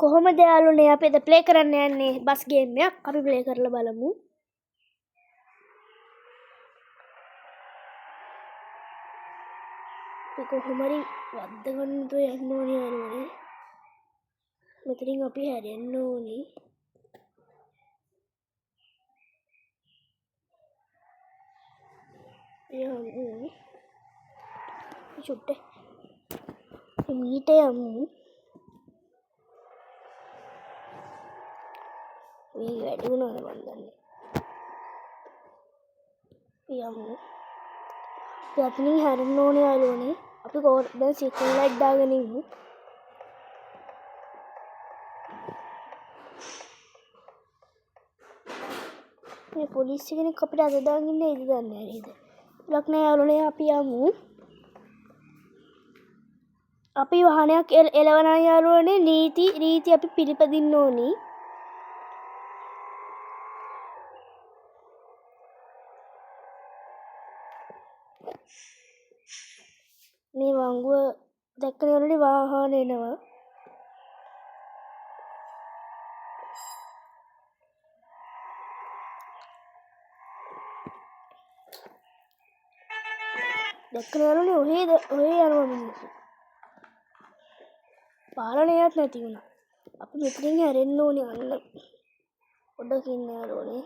කොහොමද යාළුවනේ අපි අද ප්ලේ කරන්න යන්නේ බස් ගේම් එකක්. අපි ප්ලේ කරලා බලමු. අපි කොහොම හරි වද්දගන්න තු යන්න ඕනේ යාළුවනේ. මෙතනින් අපි හැරෙන්න ඕනේ. යමු. චුට්ටේ. මීට යමු. මේ වැඩි වුණාද මන් දන්නේ. යමු. අපි අතනින් හැරෙන්න ඕනේ යාළුවනේ. අපි දැන් සිග්නල් ලයිට් දාගෙන ඉමු. මේ පොලිස් කෙනෙක් අපිට අද දාගෙන ඉන්නේ ඉද දන්නේ නැහැ නේද? ලක් නෑ යාළුවනේ අපි යමු. අපි වාහනයක් එලවන යාළුවනේ නීති අපි පිළිපදින්න ඕනි. මේ වංගුව දැක්කම යාළුවනේ වාහන එනවා. දැක්කම යාළුවනේ ඔහේ යනවා මිනිස්සු. පාලනයක් නැති වුණා. අපි මෙතනින් හැරෙන්න ඕනේ අන්න. පොඩ්ඩක් ඉන්න යාළුවනේ.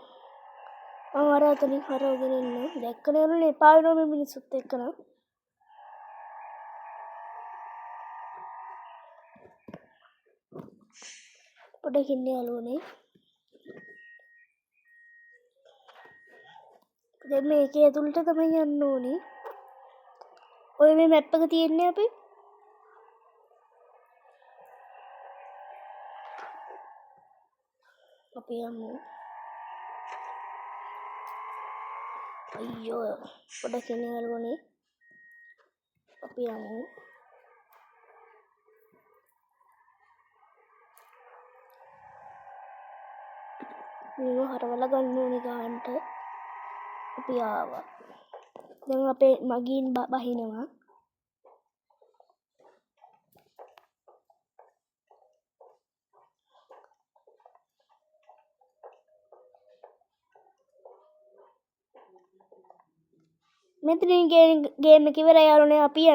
මම අර අතනින් හරවගෙන ඉන්න. දැක්කම යාළුවනේ එපා වෙනවා මේ මිනිස්සුත් එක්ක නම්. පොඩ්ඩක් ඉන්න යාළුවනේ. දැන් මේකේ ඇතුළට තමයි යන්න ඕනේ. ඔය මේ මැප් එක තියෙන්නේ අපි. අපි යමු. අයියෝ පොඩ්ඩක් ඉන්න යාළුවනේ. අපි යමු. මේව හරවලා ගන්න ඕනේ ගානට. අපි ආවා. දැන් අපේ මගීන් බහිනවා. මෙතනින් ගේම් එක ඉවරයි යාළුවනේ අපි යනවා.